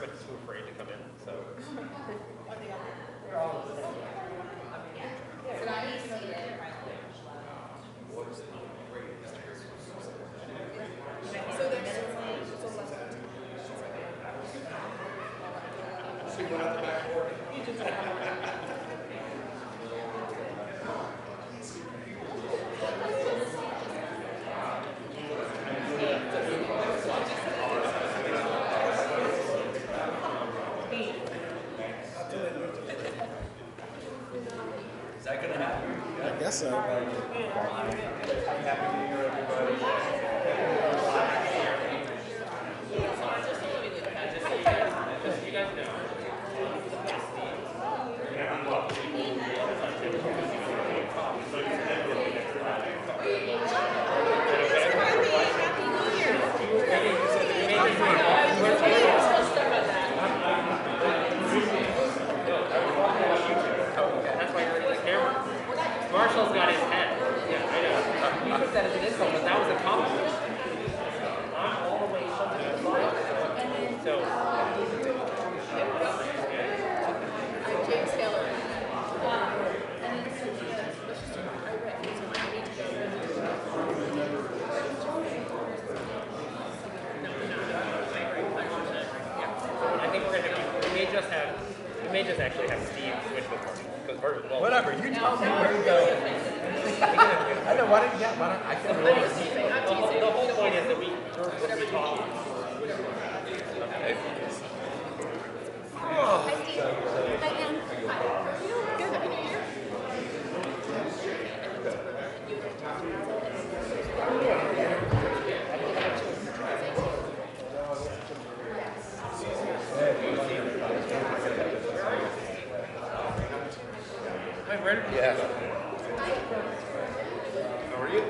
everybody's too afraid to come in, so. I guess so. Happy New Year, everybody. Just so you guys know. Marshall's got his head. Yeah, I know. He took that as an insult, but that was a compliment. I'm all the way up to the line. So, James Taylor. I think we're gonna have, we may just actually have Steve switch with us. Well, Whatever, you tell me where to go. I know, why don't I can the whole point is that we talk. Okay. Hi, Steve. Hi, Ann. Hi. Good. Happy New Year. Hi, Brandon. Yeah. How are you?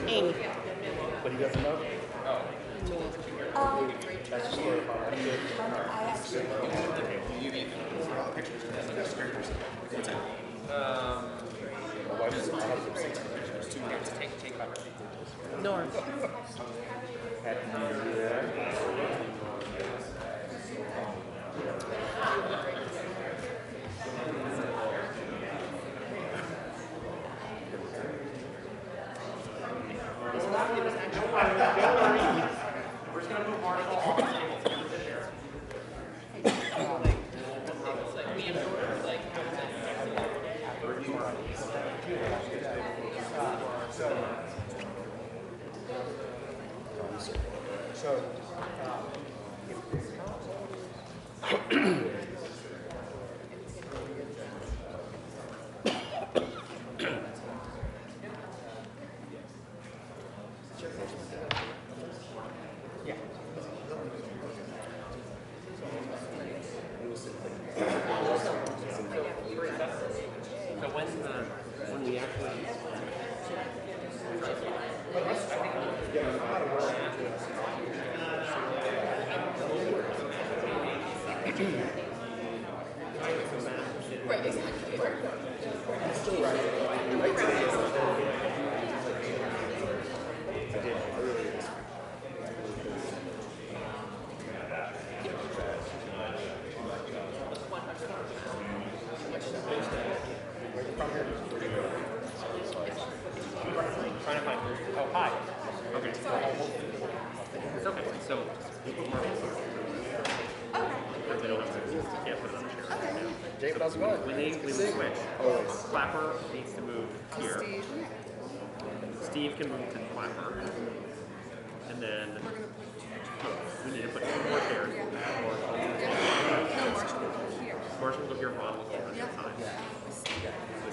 Amy. But he doesn't know? That's just where I actually. why does it North. Happy New Year. We're just going to move Marshall off the table so you can sit there. So when we actually Right, exactly. It's still right. trying to find. Oh, hi. Okay. It's okay. So, they don't have to. Can't put it on the chair. Okay. David, how's it going? When they switch, Clapper needs to move here. Steve can move to Clapper. And then we need to put two more chairs. Marshall will go here, Ron will go over this time.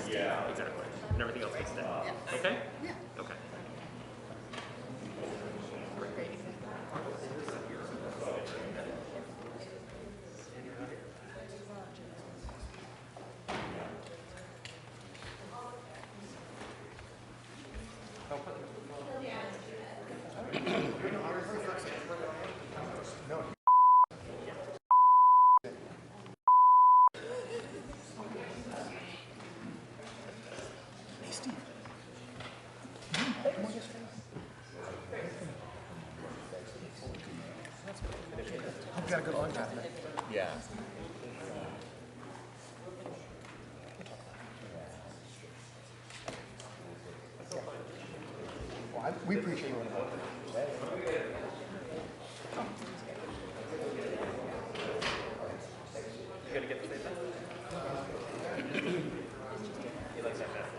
Yeah, exactly. And everything else can stay. Okay? Yeah. Okay. got a good long time. Yeah. Well, we appreciate you involved. You gonna get the same thing? He likes that best.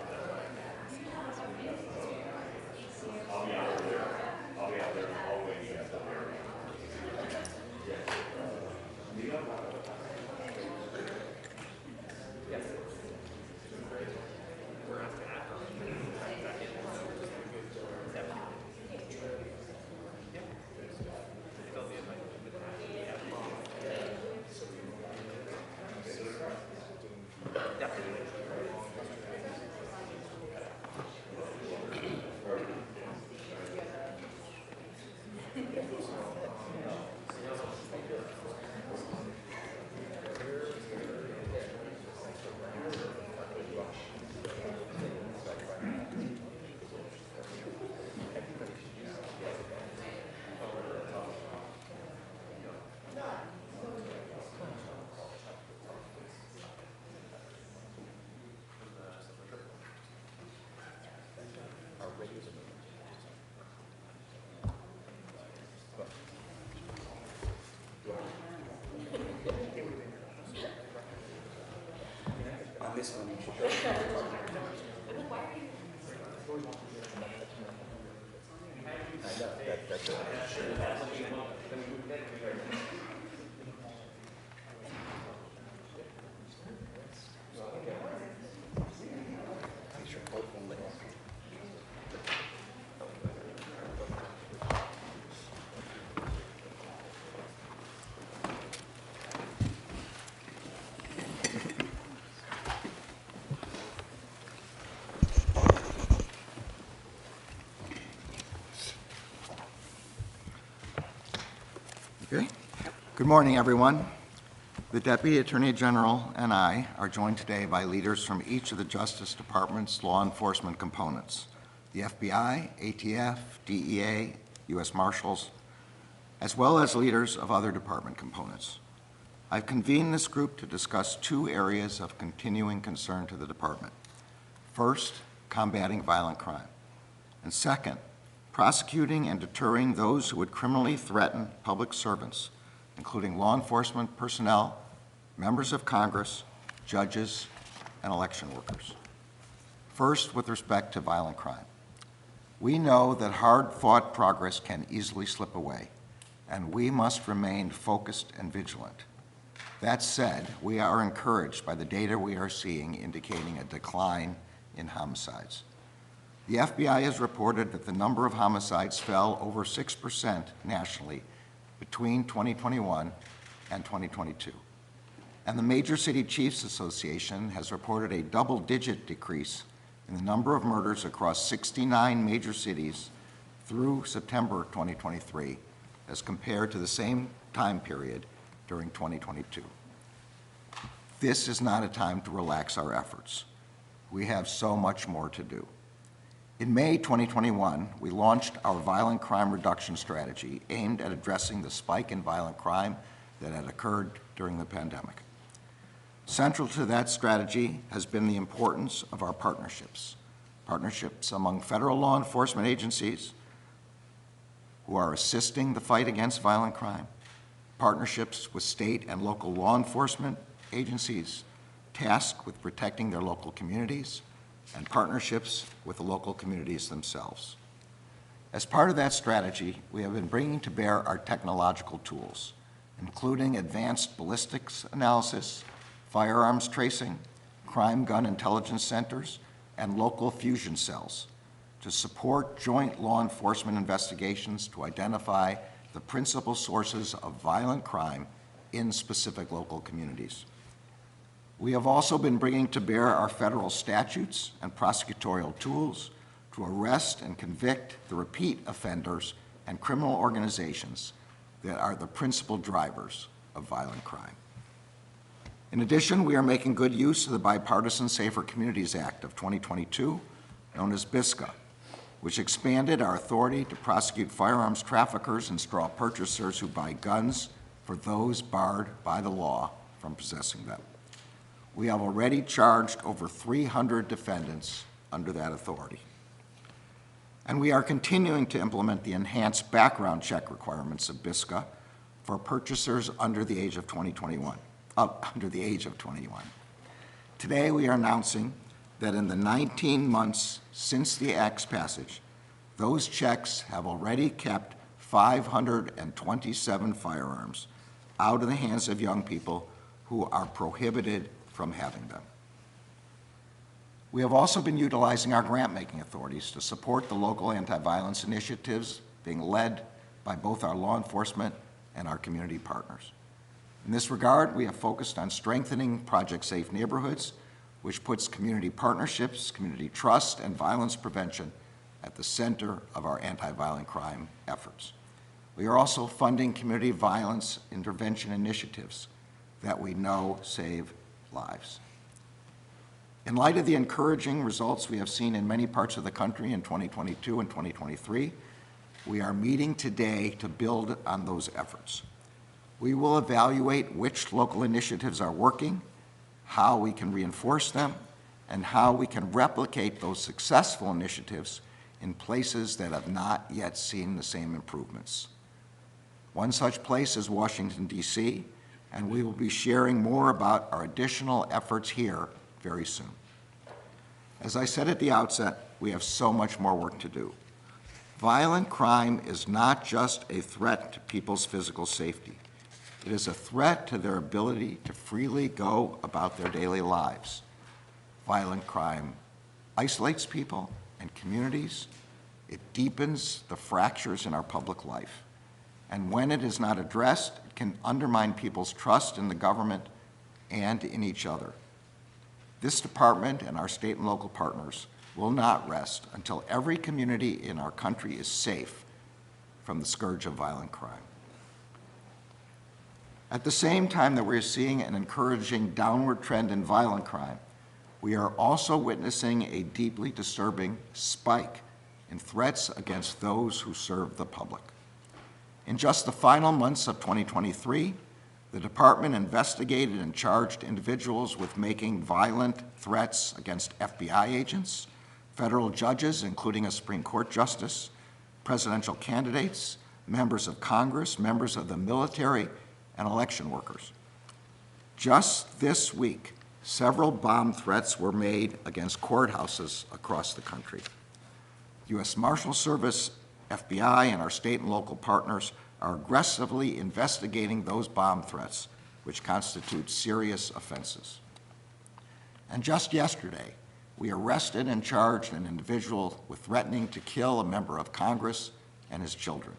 This one you should go. I know, that's it. Okay. Good morning, everyone. The Deputy Attorney General and I are joined today by leaders from each of the Justice Department's law enforcement components, the FBI, ATF, DEA, U.S. Marshals, as well as leaders of other department components. I've convened this group to discuss two areas of continuing concern to the department. First, combating violent crime. And second, prosecuting and deterring those who would criminally threaten public servants, including law enforcement personnel, members of Congress, judges, and election workers. First, with respect to violent crime. We know that hard-fought progress can easily slip away, and we must remain focused and vigilant. That said, we are encouraged by the data we are seeing indicating a decline in homicides. The FBI has reported that the number of homicides fell over 6% nationally between 2021 and 2022. And the Major City Chiefs Association has reported a double-digit decrease in the number of murders across 69 major cities through September 2023 as compared to the same time period during 2022. This is not a time to relax our efforts. We have so much more to do. In May 2021, we launched our violent crime reduction strategy aimed at addressing the spike in violent crime that had occurred during the pandemic. Central to that strategy has been the importance of our partnerships. Partnerships among federal law enforcement agencies who are assisting the fight against violent crime, partnerships with state and local law enforcement agencies tasked with protecting their local communities, and partnerships with the local communities themselves. As part of that strategy, we have been bringing to bear our technological tools, including advanced ballistics analysis, firearms tracing, crime gun intelligence centers, and local fusion cells to support joint law enforcement investigations to identify the principal sources of violent crime in specific local communities. We have also been bringing to bear our federal statutes and prosecutorial tools to arrest and convict the repeat offenders and criminal organizations that are the principal drivers of violent crime. In addition, we are making good use of the Bipartisan Safer Communities Act of 2022, known as BISCA, which expanded our authority to prosecute firearms traffickers and straw purchasers who buy guns for those barred by the law from possessing them. We have already charged over 300 defendants under that authority. And we are continuing to implement the enhanced background check requirements of BISCA for purchasers under the age of 21. Today, we are announcing that in the 19 months since the Act's passage, those checks have already kept 527 firearms out of the hands of young people who are prohibited from having them. We have also been utilizing our grant-making authorities to support the local anti-violence initiatives being led by both our law enforcement and our community partners. In this regard, we have focused on strengthening Project Safe Neighborhoods, which puts community partnerships, community trust, and violence prevention at the center of our anti-violent crime efforts. We are also funding community violence intervention initiatives that we know save lives. In light of the encouraging results we have seen in many parts of the country in 2022 and 2023, we are meeting today to build on those efforts. We will evaluate which local initiatives are working, how we can reinforce them, and how we can replicate those successful initiatives in places that have not yet seen the same improvements. One such place is Washington, D.C., and we will be sharing more about our additional efforts here very soon. As I said at the outset, we have so much more work to do. Violent crime is not just a threat to people's physical safety. It is a threat to their ability to freely go about their daily lives. Violent crime isolates people and communities. It deepens the fractures in our public life. And when it is not addressed, it can undermine people's trust in the government and in each other. This department and our state and local partners will not rest until every community in our country is safe from the scourge of violent crime. At the same time that we're seeing an encouraging downward trend in violent crime, we are also witnessing a deeply disturbing spike in threats against those who serve the public. In just the final months of 2023, the department investigated and charged individuals with making violent threats against FBI agents, federal judges, including a Supreme Court justice, presidential candidates, members of Congress, members of the military, and election workers. Just this week, several bomb threats were made against courthouses across the country. U.S. Marshal Service, FBI, and our state and local partners are aggressively investigating those bomb threats, which constitute serious offenses. And just yesterday, we arrested and charged an individual with threatening to kill a member of Congress and his children.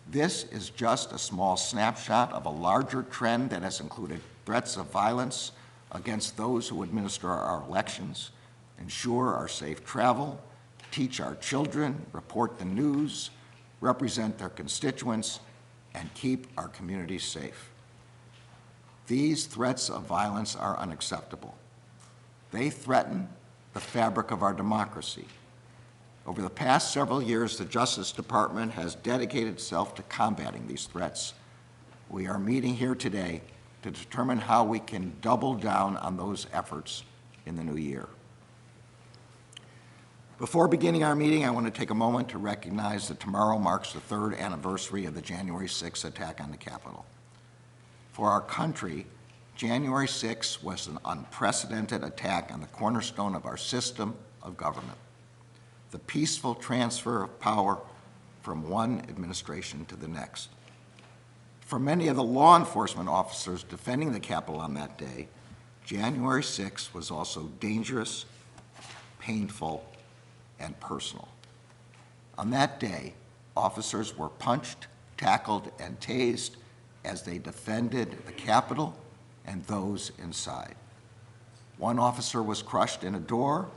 This is just a small snapshot of a larger trend that has included threats of violence against those who administer our elections, ensure our safe travel, teach our children, report the news, represent their constituents, and keep our communities safe. These threats of violence are unacceptable. They threaten the fabric of our democracy. Over the past several years, the Justice Department has dedicated itself to combating these threats. We are meeting here today to determine how we can double down on those efforts in the new year. Before beginning our meeting, I want to take a moment to recognize that tomorrow marks the 3rd anniversary of the January 6th attack on the Capitol. For our country, January 6th was an unprecedented attack on the cornerstone of our system of government, the peaceful transfer of power from one administration to the next. For many of the law enforcement officers defending the Capitol on that day, January 6th was also dangerous, painful, and personal. On that day, officers were punched, tackled, and tased as they defended the Capitol and those inside. One officer was crushed in a door,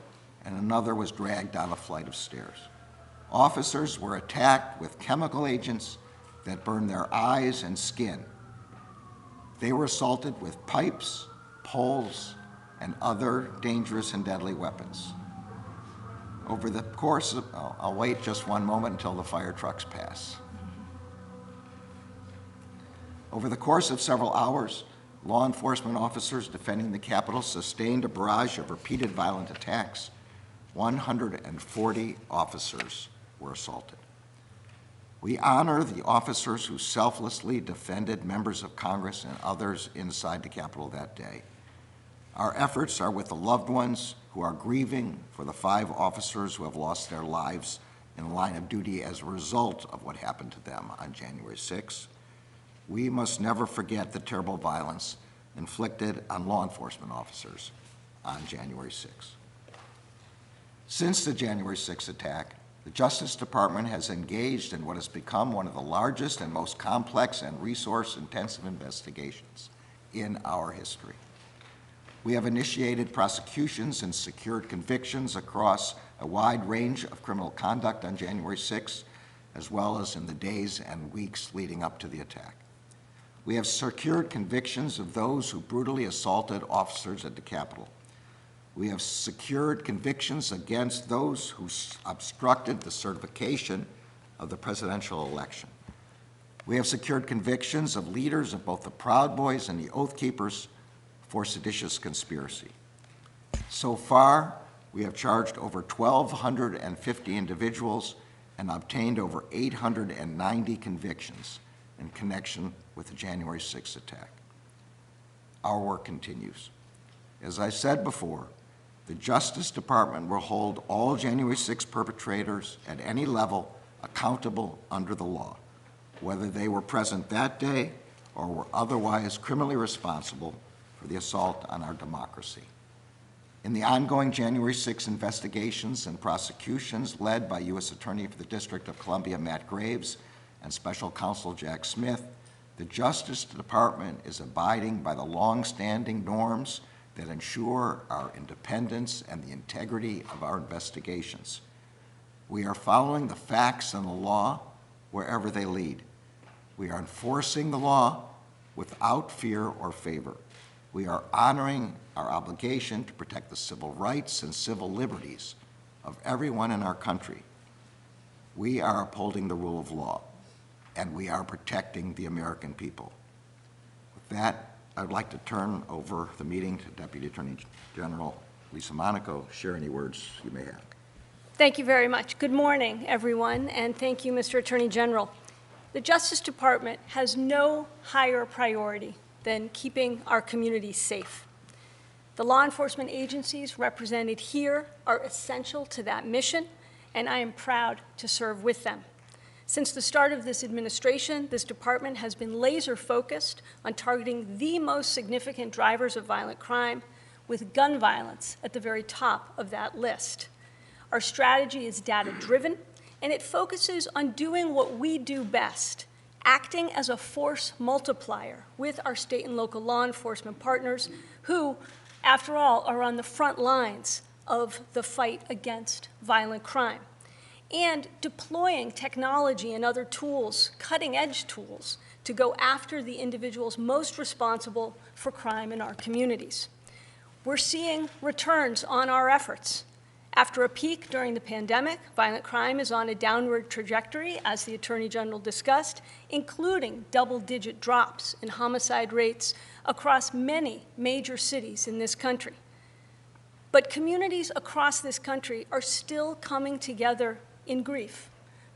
and another was dragged down a flight of stairs. Officers were attacked with chemical agents that burned their eyes and skin. They were assaulted with pipes, poles, and other dangerous and deadly weapons. Over the course of, I'll wait just one moment until the fire trucks pass. Over the course of several hours, law enforcement officers defending the Capitol sustained a barrage of repeated violent attacks. 140 officers were assaulted. We honor the officers who selflessly defended members of Congress and others inside the Capitol that day. Our efforts are with the loved ones who are grieving for the 5 officers who have lost their lives in the line of duty as a result of what happened to them on January 6th. We must never forget the terrible violence inflicted on law enforcement officers on January 6th. Since the January 6th attack, the Justice Department has engaged in what has become one of the largest and most complex and resource-intensive investigations in our history. We have initiated prosecutions and secured convictions across a wide range of criminal conduct on January 6th, as well as in the days and weeks leading up to the attack. We have secured convictions of those who brutally assaulted officers at the Capitol. We have secured convictions against those who obstructed the certification of the presidential election. We have secured convictions of leaders of both the Proud Boys and the Oath Keepers for seditious conspiracy. So far, we have charged over 1,250 individuals and obtained over 890 convictions in connection with the January 6th attack. Our work continues. As I said before, the Justice Department will hold all January 6 perpetrators at any level accountable under the law, whether they were present that day or were otherwise criminally responsible for the assault on our democracy. In the ongoing January 6 investigations and prosecutions led by U.S. Attorney for the District of Columbia Matt Graves and Special Counsel Jack Smith, the Justice Department is abiding by the long-standing norms that ensure our independence and the integrity of our investigations. We are following the facts and the law wherever they lead. We are enforcing the law without fear or favor. We are honoring our obligation to protect the civil rights and civil liberties of everyone in our country. We are upholding the rule of law, and we are protecting the American people. With that, I'd like to turn over the meeting to Deputy Attorney General Lisa Monaco. Share any words you may have. Thank you very much. Good morning, everyone, and thank you, Mr. Attorney General. The Justice Department has no higher priority than keeping our communities safe. The law enforcement agencies represented here are essential to that mission, and I am proud to serve with them. Since the start of this administration, this department has been laser-focused on targeting the most significant drivers of violent crime, with gun violence at the very top of that list. Our strategy is data-driven, and it focuses on doing what we do best, acting as a force multiplier with our state and local law enforcement partners who, after all, are on the front lines of the fight against violent crime, and deploying technology and other tools, cutting-edge tools, to go after the individuals most responsible for crime in our communities. We're seeing returns on our efforts. After a peak during the pandemic, violent crime is on a downward trajectory, as the Attorney General discussed, including double-digit drops in homicide rates across many major cities in this country. But communities across this country are still coming together in grief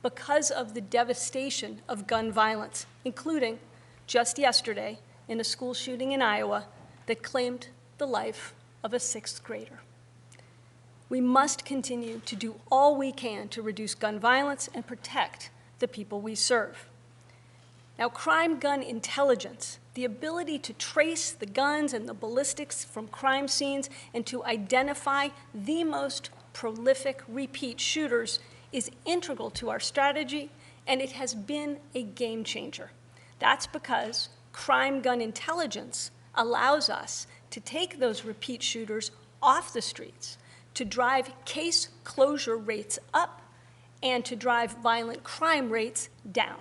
because of the devastation of gun violence, including just yesterday in a school shooting in Iowa that claimed the life of a 6th grader. We must continue to do all we can to reduce gun violence and protect the people we serve. Now, crime gun intelligence, the ability to trace the guns and the ballistics from crime scenes and to identify the most prolific repeat shooters, is integral to our strategy, and it has been a game changer. That's because crime gun intelligence allows us to take those repeat shooters off the streets, to drive case closure rates up, and to drive violent crime rates down.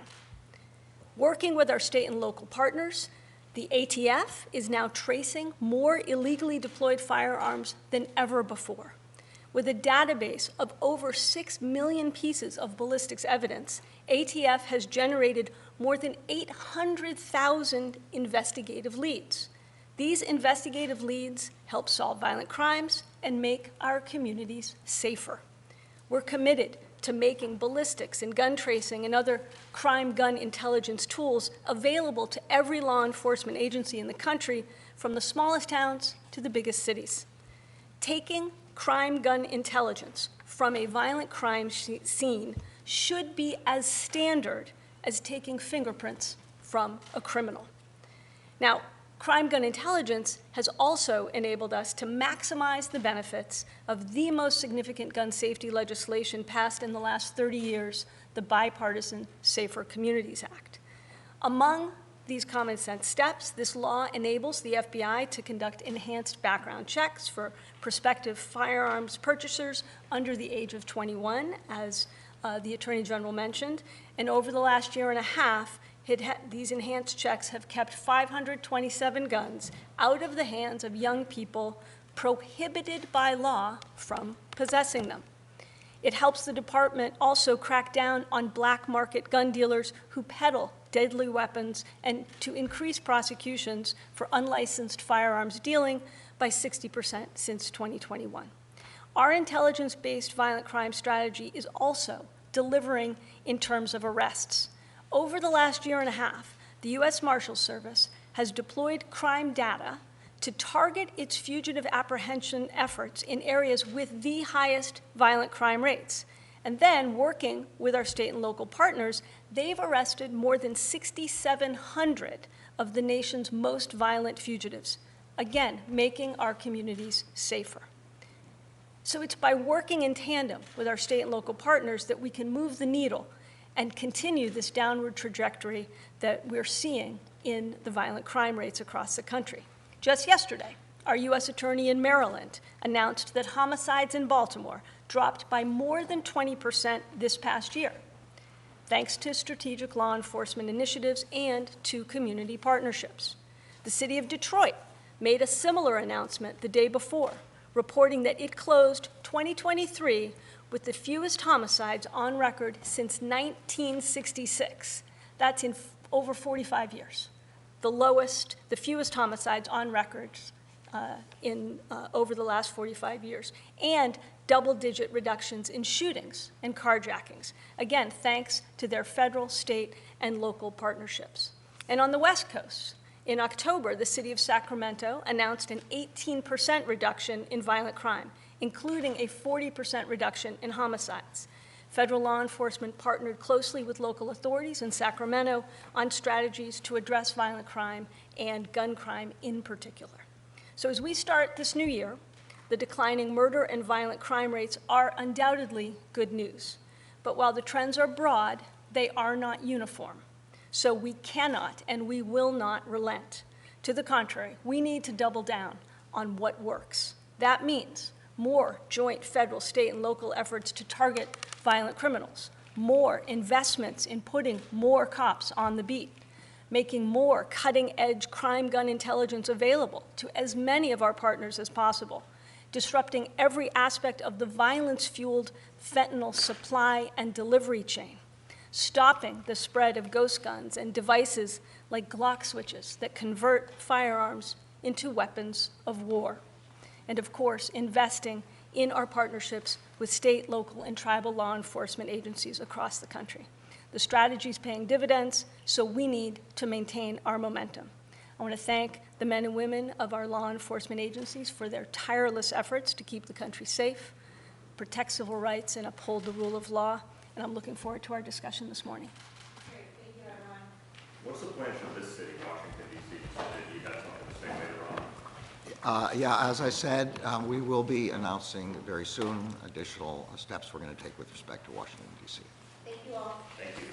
Working with our state and local partners, the ATF is now tracing more illegally deployed firearms than ever before. With a database of over 6 million pieces of ballistics evidence, ATF has generated more than 800,000 investigative leads. These investigative leads help solve violent crimes and make our communities safer. We're committed to making ballistics and gun tracing and other crime gun intelligence tools available to every law enforcement agency in the country, from the smallest towns to the biggest cities. Taking crime gun intelligence from a violent crime scene should be as standard as taking fingerprints from a criminal. Now, crime gun intelligence has also enabled us to maximize the benefits of the most significant gun safety legislation passed in the last 30 years, the bipartisan Safer Communities Act. Among these common sense steps, this law enables the FBI to conduct enhanced background checks for prospective firearms purchasers under the age of 21, as the Attorney General mentioned. And over the last year and a half, these enhanced checks have kept 527 guns out of the hands of young people prohibited by law from possessing them. It helps the department also crack down on black market gun dealers who peddle deadly weapons, and to increase prosecutions for unlicensed firearms dealing by 60% since 2021. Our intelligence-based violent crime strategy is also delivering in terms of arrests. Over the last year and a half, the U.S. Marshals Service has deployed crime data to target its fugitive apprehension efforts in areas with the highest violent crime rates. And then, working with our state and local partners, they've arrested more than 6,700 of the nation's most violent fugitives, again, making our communities safer. So it's by working in tandem with our state and local partners that we can move the needle and continue this downward trajectory that we're seeing in the violent crime rates across the country. Just yesterday, our U.S. Attorney in Maryland announced that homicides in Baltimore dropped by more than 20% this past year, thanks to strategic law enforcement initiatives and to community partnerships. The city of Detroit made a similar announcement the day before, reporting that it closed 2023 with the fewest homicides on record since 1966. That's in over 45 years. The fewest homicides on record over the last 45 years, and double-digit reductions in shootings and carjackings, again, thanks to their federal, state, and local partnerships. And on the West Coast, in October, the city of Sacramento announced an 18% reduction in violent crime, including a 40% reduction in homicides. Federal law enforcement partnered closely with local authorities in Sacramento on strategies to address violent crime and gun crime in particular. So as we start this new year, the declining murder and violent crime rates are undoubtedly good news. But while the trends are broad, they are not uniform. So we cannot and we will not relent. To the contrary, we need to double down on what works. That means more joint federal, state, and local efforts to target violent criminals, more investments in putting more cops on the beat, making more cutting-edge crime gun intelligence available to as many of our partners as possible, disrupting every aspect of the violence-fueled fentanyl supply and delivery chain, stopping the spread of ghost guns and devices like Glock switches that convert firearms into weapons of war, and of course, investing in our partnerships with state, local, and tribal law enforcement agencies across the country. The strategy is paying dividends, so we need to maintain our momentum. I want to thank the men and women of our law enforcement agencies for their tireless efforts to keep the country safe, protect civil rights, and uphold the rule of law. And I'm looking forward to our discussion this morning. Great, thank you, everyone. What's the plan for this city, Washington, D.C.? You had something to say later on. Yeah, as I said, we will be announcing very soon additional steps we're going to take with respect to Washington, D.C. Thank you all. Thank you.